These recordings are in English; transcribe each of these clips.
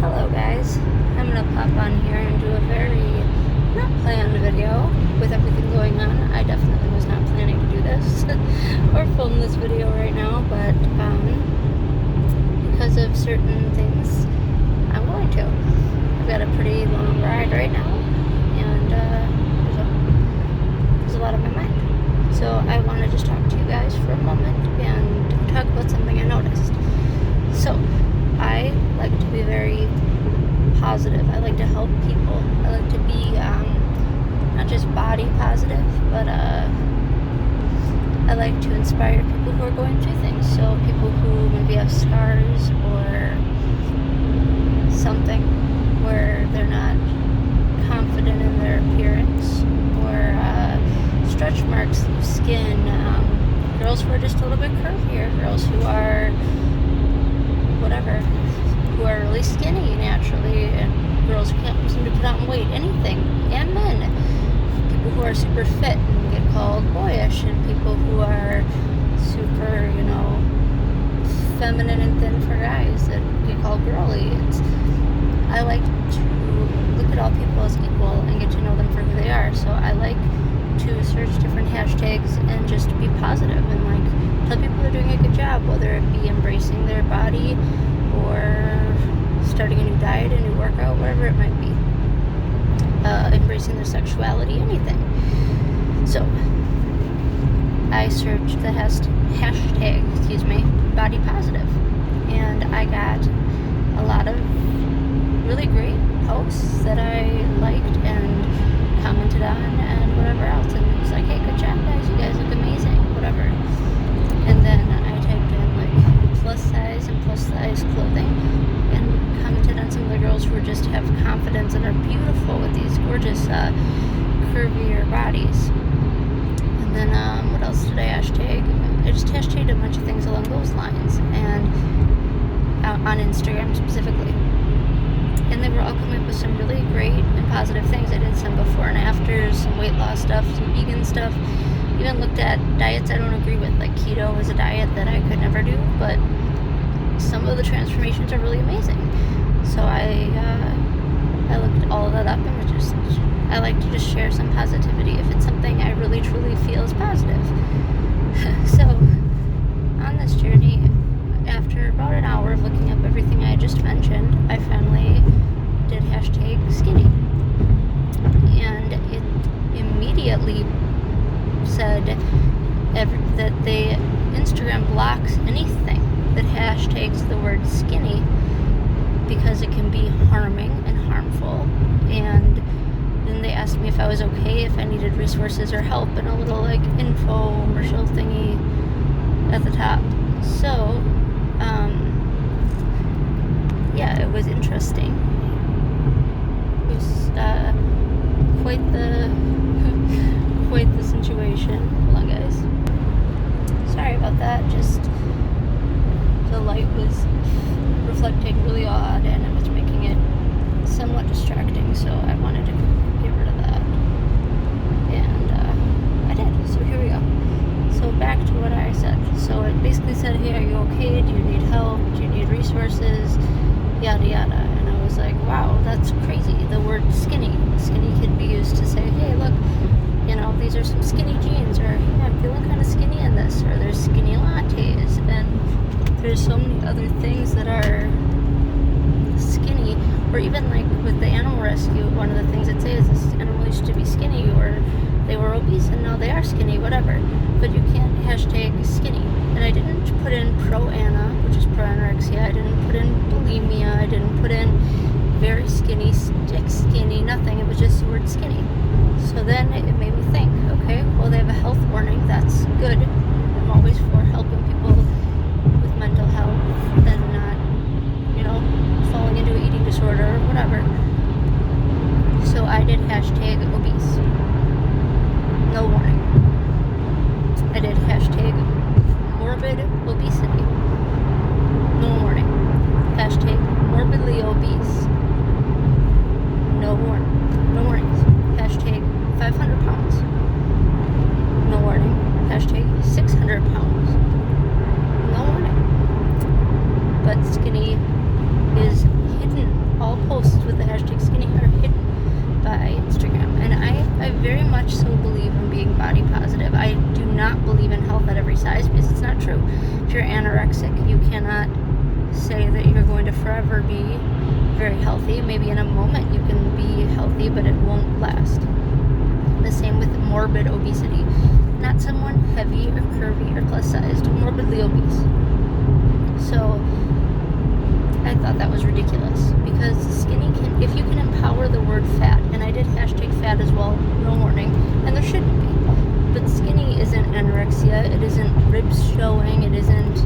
Hello guys, I'm gonna pop on here and do a very not planned video with everything going on. I definitely was not planning to do this or film this video right now, but because of certain things, I'm going to. I've got a pretty long ride right now, and there's a lot on my mind. So I want to just talk to you guys for a moment and talk about something I noticed. So I like to be very positive. I like to help people. I like to be not just body positive, but I like to inspire people who are going through things. So people who maybe have scars or something where they're not confident in their appearance, or stretch marks, loose skin, girls who are just a little bit curvier, girls who are whatever, who are really skinny naturally, and girls who can't seem to put on weight, anything, and men, people who are super fit and get called boyish, and people who are super, feminine and thin for guys that get called girly. I like to look at all people as equal and get to know them for who they are. So I like to search different hashtags and just be positive and tell people they're doing a good job, whether it be embracing their body or starting a new diet, a new workout, whatever it might be, embracing their sexuality, anything. So I searched the hashtag body positive, and I got a lot of really great posts that I liked and commented on and whatever else, and it was like, hey, good job guys, you guys look amazing, whatever. And then I typed in plus size and plus size clothing and commented on some of the girls who just have confidence and are beautiful with these gorgeous curvier bodies. And then what else did I hashtag? I just hashtagged a bunch of things along those lines, and on Instagram specifically. And they were all coming up with some really great and positive things. I did some before and afters, some weight loss stuff, some vegan stuff. Even looked at diets I don't agree with, like keto is a diet that I could never do, but some of the transformations are really amazing. So I looked all of that up, and I like to just share some positivity if it's something I really truly feel is positive. So on this journey, after about an hour of looking up everything I just mentioned, I finally did hashtag skinny, and it immediately said that Instagram blocks anything that hashtags the word skinny because it can be harming and harmful. And then they asked me if I was okay, if I needed resources or help, and a little infomercial thingy at the top. So yeah, it was interesting. It was quite the situation. Hold on, guys. Sorry about that. Just the light was reflecting really odd, and it was making it somewhat distracting. So I wanted to get rid of that, and I did. So here we go. So back to what I said. So it basically said, hey, are you okay? Do you need help? Do you need resources? Yada yada. And I was like, wow, that's crazy. The word skinny can be used to say, hey, look, these are some skinny jeans, or hey, I'm feeling kind of skinny in this, or there's skinny lattes, and there's so many other things that are skinny. Or even with the animal rescue, one of the things it says is this animal used to be skinny, or they were obese and now they are skinny, whatever. But you can't hashtag skinny. And I didn't put in pro-ana, which is pro-anorexia. I didn't put in bulimia. I didn't put in very skinny, stick skinny, nothing. It was just the word skinny. So then it made me think, okay, well, they have a health warning. That's good. I'm always for helping people with mental health and not, falling into an eating disorder or whatever. So I did hashtag obese. No warning. I did hashtag morbid obesity. No warning. Hashtag morbidly obese. No warning. No warnings. Hashtag 500 pounds. No warning. Hashtag 600 pounds. No warning. But skinny is hidden not true. If you're anorexic, you cannot say that you're going to forever be very healthy. Maybe in a moment you can be healthy, but it won't last. The same with morbid obesity. Not someone heavy or curvy or plus sized, morbidly obese. So I thought that was ridiculous, because skinny can, if you can empower the word fat, and I did hashtag fat as well, no warning, and there shouldn't be, but skinny isn't anorexia, it isn't ribs showing, it isn't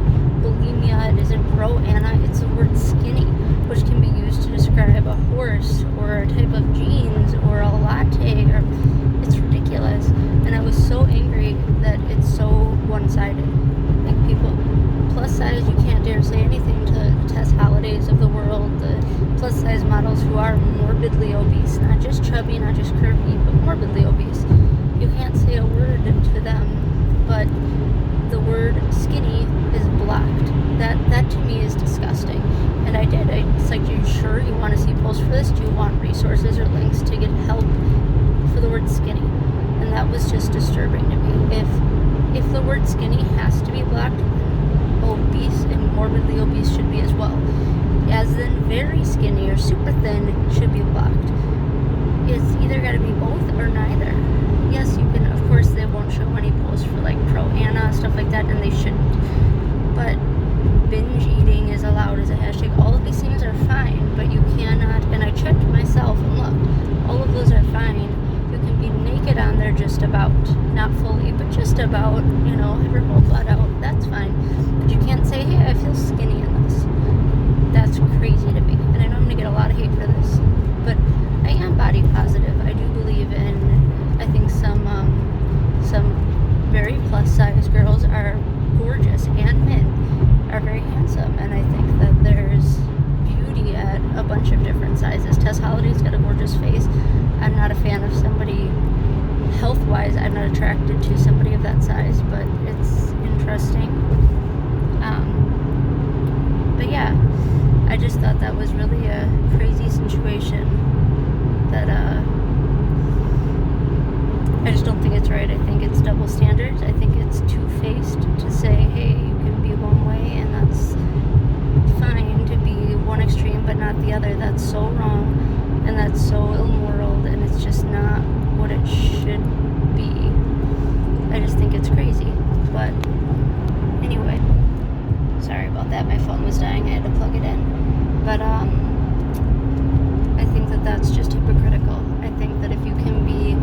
bulimia, it isn't pro-ana, it's the word skinny, which can be used to describe a horse or a type of jeans or a latte, or it's ridiculous. And I was so angry that it's so one-sided. Like, people plus size, you can't dare say anything to Tess Hollidays of the world, the plus size models who are morbidly obese, not just chubby, not just curvy, but morbidly obese. You can't say a word to them, but the word skinny is blocked. That to me is disgusting. And it's like, are you sure you want to see posts for this? Do you want resources or links to get help for the word skinny? And that was just disturbing to me. If the word skinny has to be blocked, obese and morbidly obese should be as well. As in very skinny or super thin should be blocked. It's either got to be both or neither. Yes, you can, of course, they won't show any posts for like pro-ana, stuff like that, and they shouldn't. But binge eating is allowed as a hashtag. All of these things are fine, but you cannot, and I checked myself and looked, all of those are fine. You can be naked on there just about, not fully, but just about, have your whole butt out, that's fine. But you can't say, hey, I feel skinny in this. That's crazy to me. And I know I'm going to get a lot of hate for this, but I am body positive. I do believe in, I think some very plus size girls are gorgeous, and men are very handsome, and I think that there's beauty at a bunch of different sizes. Tess Holliday's got a gorgeous face. I'm not a fan of somebody, health-wise, I'm not attracted to somebody of that size, but it's interesting. But yeah, I just thought that was really a crazy situation that I just don't think it's right. I think it's double standards. I think it's two-faced to say, hey, you can be one way and that's fine to be one extreme but not the other. That's so wrong and that's so immoral, and it's just not what it should be. I just think it's crazy. But anyway, sorry about that. My phone was dying. I had to plug it in. But I think that that's just hypocritical. I think that if you can be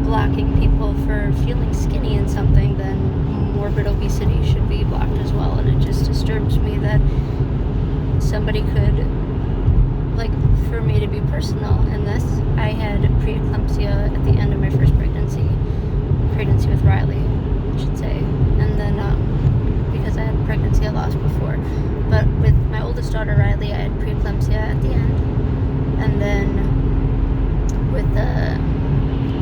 blocking people for feeling skinny in something, then morbid obesity should be blocked as well. And it just disturbs me that somebody could, like, for me to be personal in this, I had preeclampsia at the end of my first pregnancy with Riley, I should say, and then because I had pregnancy loss before, but with my oldest daughter Riley, I had preeclampsia at the end, and then with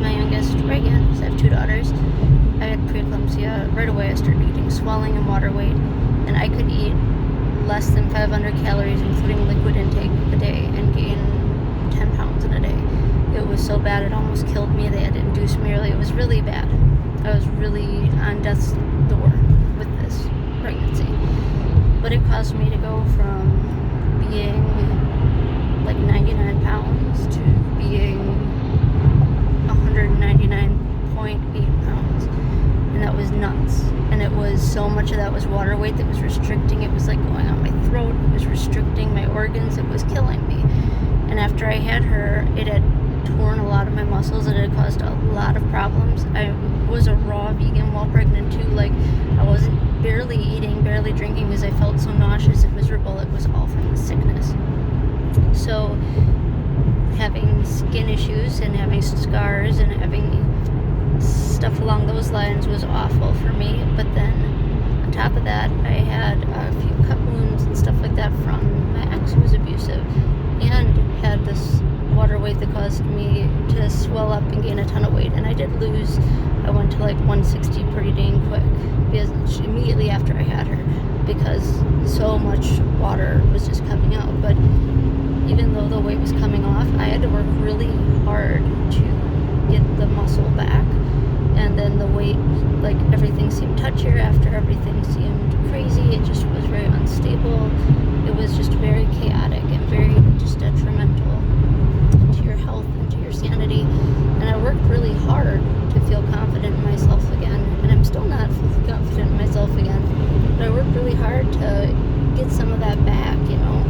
my youngest Reagan, because I have two daughters, I had preeclampsia right away. I started eating swelling and water weight, and I could eat less than 500 calories, including liquid intake, a day, and gain 10 pounds in a day. It was so bad, it almost killed me. They had to induce me early. It was really bad. I was really on death's door with this pregnancy. But it caused me to go from being like 99 pounds to being 199.8 pounds. And that was nuts. And it was so much of that was water weight that was restricting. It was like going on my throat. It was restricting my organs. It was killing me. And after I had her, it had torn a lot of my muscles. It had caused a lot of problems. I was a raw vegan while pregnant too. Like, I wasn't barely eating, barely drinking because I felt so nauseous and miserable. It was all from the sickness. So having skin issues and having scars and having stuff along those lines was awful for me. But then on top of that, I had a few cut wounds and stuff like that from my ex who was abusive, and had this water weight that caused me to swell up and gain a ton of weight. And I did lose, I went to like 160 pretty dang quick, because immediately after I had her, because so much water was just coming out. But even though the weight was coming off, I had to work really hard to get the muscle back. and then the weight, like everything seemed touchier after everything seemed crazy. It just was very unstable. It was just very chaotic and very just detrimental to your health and to your sanity. And I worked really hard to feel confident in myself again, and I'm still not fully confident in myself again, but I worked really hard to get some of that back, you know,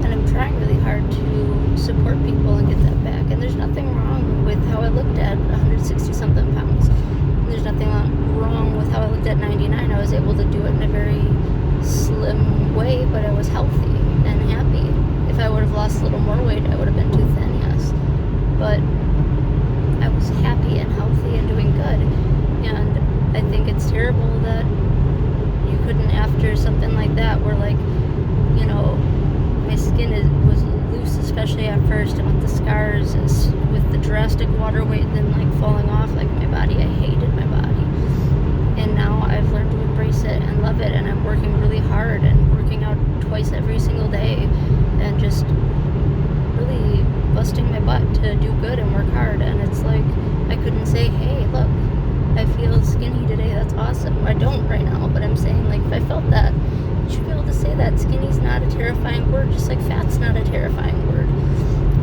and I'm trying really hard to support people and get that back. And there's nothing wrong with how I looked at 160 something pounds. There's nothing wrong with how I looked at 99. I was able to do it in a very slim way, but I was healthy and happy. If I would have lost a little more weight, I would have been too thin, yes. But I was happy and healthy and doing good. And I think it's terrible that you couldn't, after something like that, where, like, you know, my skin was loose, especially at first, and with the scars, with the drastic water weight and then, like, falling off, like, my body, I hated my body. And now I've learned to embrace it and love it, and I'm working really hard and working out twice every single day and just really busting my butt to do good and work hard. And it's like, I couldn't say, hey, look, I feel skinny today, that's awesome. I don't right now, but I'm saying, like, if I felt that, you should be able to say that. Skinny's not a terrifying word, just like fat's not a terrifying word.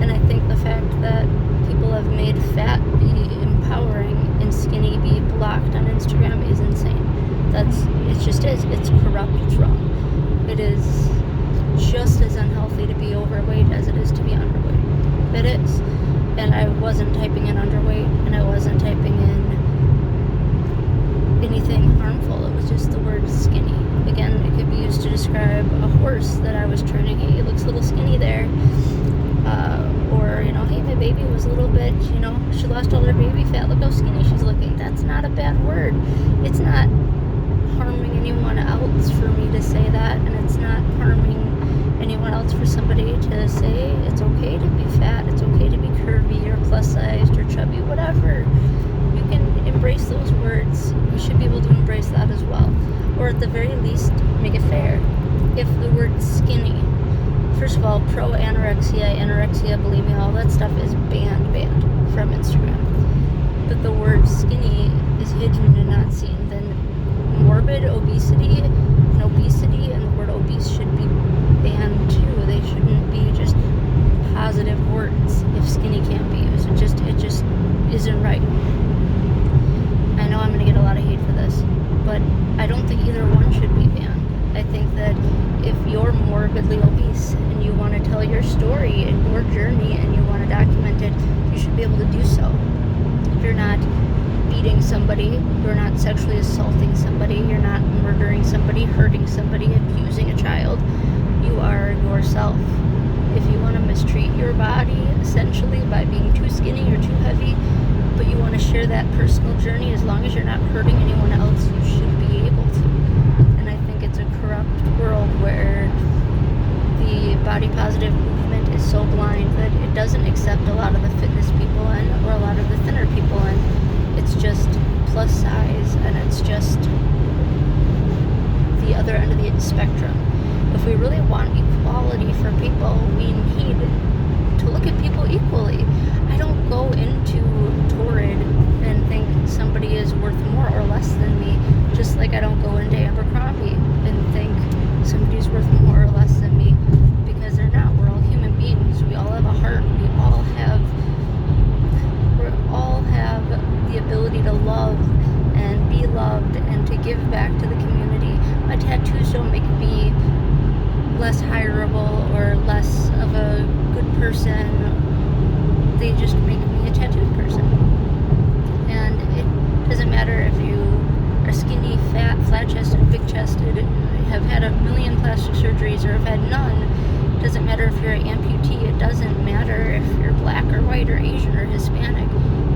And I think the fact that people have made fat be empowering and skinny be blocked on Instagram is insane. It just is. It's corrupt, it's wrong. It is just as unhealthy to be overweight as it is to be underweight. It is. And I wasn't typing in underweight, and I wasn't typing in anything harmful. It was just the word skinny. Again, it could be used to describe a horse that I was training. Hey, it looks a little skinny there. Or, you know, hey, my baby was a little bit, you know, she lost all her baby fat. Look how skinny she's looking. That's not a bad word. It's not harming anyone else for me to say that, and it's not harming anyone else for somebody to say it's okay to be fat, it's okay to be curvy or plus-sized or chubby, whatever. You can embrace those words. You should be able to embrace that as well. Or at the very least, make it fair. If the word skinny, first of all, anorexia, bulimia, all that stuff is banned from Instagram. But the word skinny is hidden and not seen. Then morbid obesity and the word obese should be banned too. They shouldn't be just positive words if skinny can't be used. It just isn't right. I know I'm going to get a lot of hate for this, but I don't think either one should be banned. I think that if you're morbidly obese and you want to tell your story and your journey and you want to document it, you should be able to do so. You're not beating somebody, you're not sexually assaulting somebody, you're not murdering somebody, hurting somebody, abusing a child. You are yourself. If you want to mistreat your body essentially by being too skinny or too heavy, but you want to share that personal journey, as long as you're not hurting anyone else, you should be able to. And I think it's a corrupt world where the body positive movement is so blind that it doesn't accept a lot of the fitness people or a lot of the thinner people, and it's just plus size, and it's just the other end of the spectrum. If we really want equality for people, we need to look at people equally. I don't go into Torrid and think somebody is worth more or less than me, just like I don't go into Abercrombie and think somebody's worth more or less than me, because they're not. We're all human beings. We all have a heart. We all have the ability to love and be loved and to give back to the community. My tattoos don't make me less hireable or less of a good person. They just make me a tattooed person. And it doesn't matter if you are skinny, fat, flat-chested, big-chested, have had a million plastic surgeries or have had none. It doesn't matter if you're an amputee. It doesn't matter if you're black or white or Asian or Hispanic.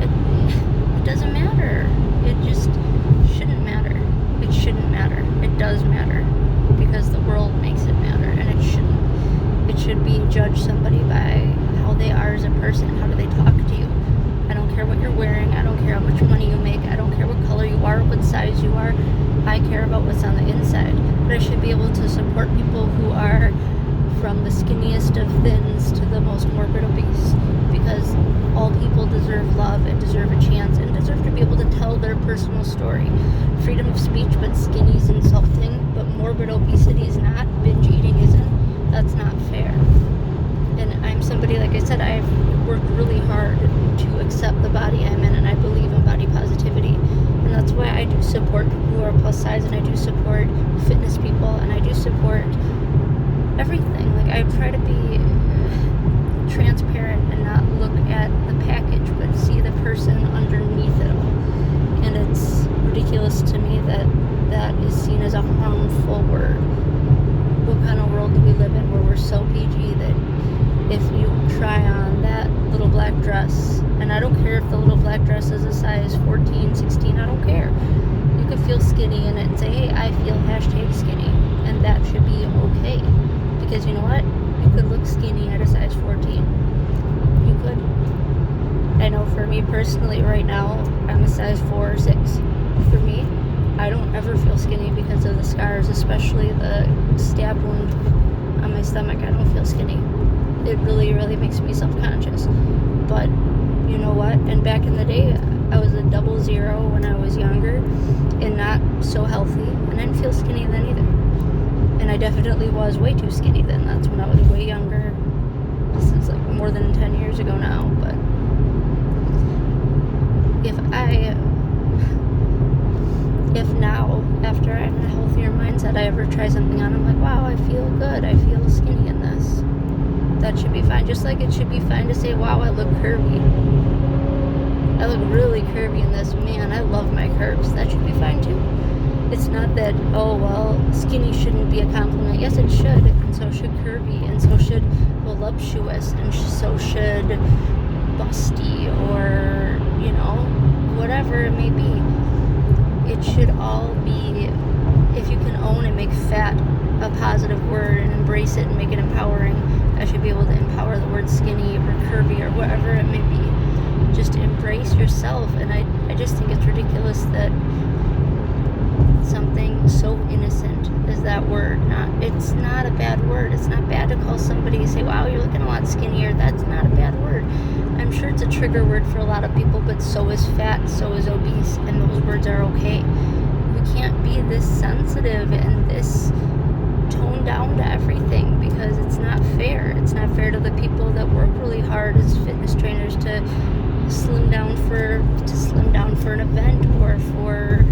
It doesn't matter. It just shouldn't matter. It shouldn't matter. It does matter, because the world makes it matter, and it shouldn't. It should be judge somebody by how they are as a person. How do they talk to you? I don't care what you're wearing. I don't care how much money you make. I don't care what color you are, what size you are. I care about what's on the inside. But I should be able to support people who are from the skinniest of thins to the most morbid obese, because all people deserve love and deserve a chance and deserve to be able to tell their personal story. Freedom of speech, but skinny is insulting, but morbid obesity is not, binge eating isn't. That's not fair. And I'm somebody, like I said, I've worked really hard to accept the body I'm in, and I believe in body positivity. And that's why I do support people who are plus size, and I do support fitness people, and I do support everything. Like, I try to be transparent and not look at the package, but see the person underneath it all. And it's ridiculous to me that that is seen as a harmful word. What kind of world do we live in where we're so PG that if you try on that little black dress, and I don't care if the little black dress is a size 14, 16, I don't care. You could feel skinny in it and say, hey, I feel #skinny, and that should be okay. Because you know what? You could look skinny at a size 14. You could. I know for me personally right now, I'm a size 4 or 6. For me, I don't ever feel skinny because of the scars, especially the stab wound on my stomach. I don't feel skinny. It really, really makes me self-conscious. But you know what? And back in the day, I was a 00 when I was younger and not so healthy, and I didn't feel skinny then either. And I definitely was way too skinny then. That's when I was way younger. This is like more than 10 years ago now. But if now, after I'm in a healthier mindset, I ever try something on, I'm like, wow, I feel good. I feel skinny in this. That should be fine. Just like it should be fine to say, wow, I look curvy. I look really curvy in this. Man, I love my curves. That should be fine too. It's not that, oh, well, skinny shouldn't be a compliment. Yes, it should, and so should curvy, and so should voluptuous, and so should busty, or, you know, whatever it may be. It should all be, if you can own and make fat a positive word and embrace it and make it empowering, I should be able to empower the word skinny or curvy or whatever it may be. Just embrace yourself. And I just think it's ridiculous that something so innocent as that word, it's not a bad word. It's not bad to call somebody, say, wow, you're looking a lot skinnier. That's not a bad word. I'm sure it's a trigger word for a lot of people, but so is fat, so is obese, and those words are okay. We can't be this sensitive and this toned down to everything, because it's not fair. It's not fair to the people that work really hard as fitness trainers to slim down for an event or for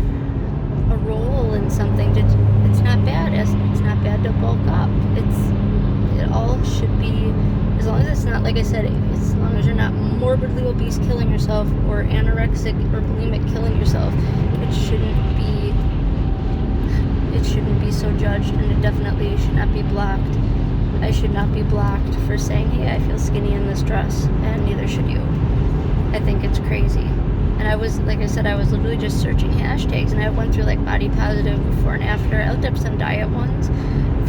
a role in something. It's not bad. It's not bad to bulk up. It all should be, as long as it's not, like I said, as long as you're not morbidly obese killing yourself or anorexic or bulimic killing yourself, it shouldn't be so judged, and it definitely should not be blocked. I should not be blocked for saying, hey, I feel skinny in this dress, and neither should you. I think it's crazy. And I was, like I said, I was literally just searching hashtags, and I went through like body positive before and after. I looked up some diet ones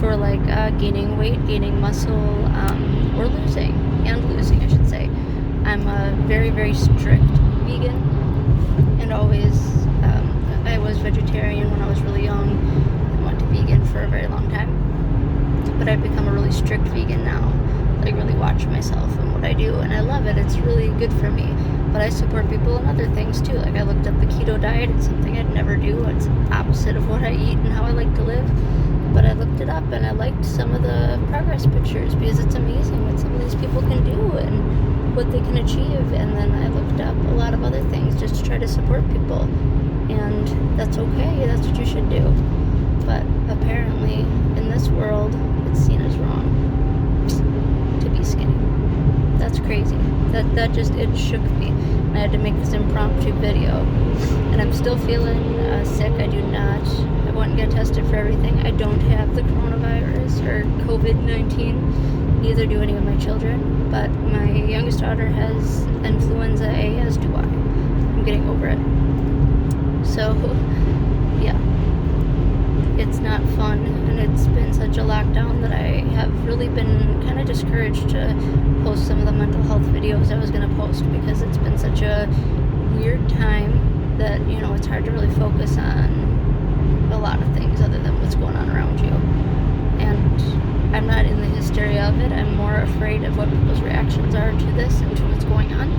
for like gaining weight, gaining muscle, or losing, I should say. I'm a very, very strict vegan, and always, I was vegetarian when I was really young. I went to vegan for a very long time, but I've become a really strict vegan now. I really watch myself and what I do, and I love it. It's really good for me. But I support people in other things too. Like, I looked up the keto diet. It's something I'd never do. It's opposite of what I eat and how I like to live. But I looked it up, and I liked some of the progress pictures, because it's amazing what some of these people can do and what they can achieve. And then I looked up a lot of other things just to try to support people. And that's okay. That's what you should do. But apparently, in this world, it's seen as wrong to be skinny. That's crazy. That just, it shook me. And I had to make this impromptu video. And I'm still feeling sick. I went and got tested for everything. I don't have the coronavirus or COVID-19. Neither do any of my children. But my youngest daughter has influenza A, as do I. I'm getting over it. So, yeah. It's not fun, and it's been such a lockdown that I have really been kind of discouraged to post some of the mental health videos I was going to post, because it's been such a weird time that, you know, it's hard to really focus on a lot of things other than what's going on around you. And I'm not in the hysteria of it. I'm more afraid of what people's reactions are to this and to what's going on.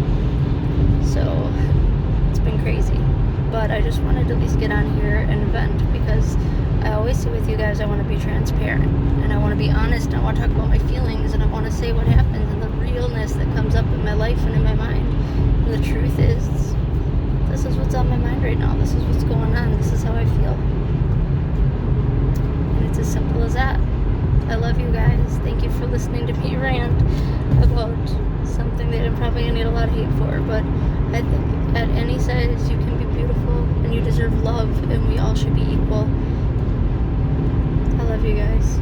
So it's been crazy. But I just wanted to at least get on here and vent, because I always say with you guys, I want to be transparent and I want to be honest, and I want to talk about my feelings, and I want to say what happens and the realness that comes up in my life and in my mind. And the truth is, this is what's on my mind right now. This is what's going on. This is how I feel. And it's as simple as that. I love you guys. Thank you for listening to me rant about something that I'm probably going to get a lot of hate for. But I think at any size, you can be beautiful and you deserve love, and we all should be equal. I love you guys.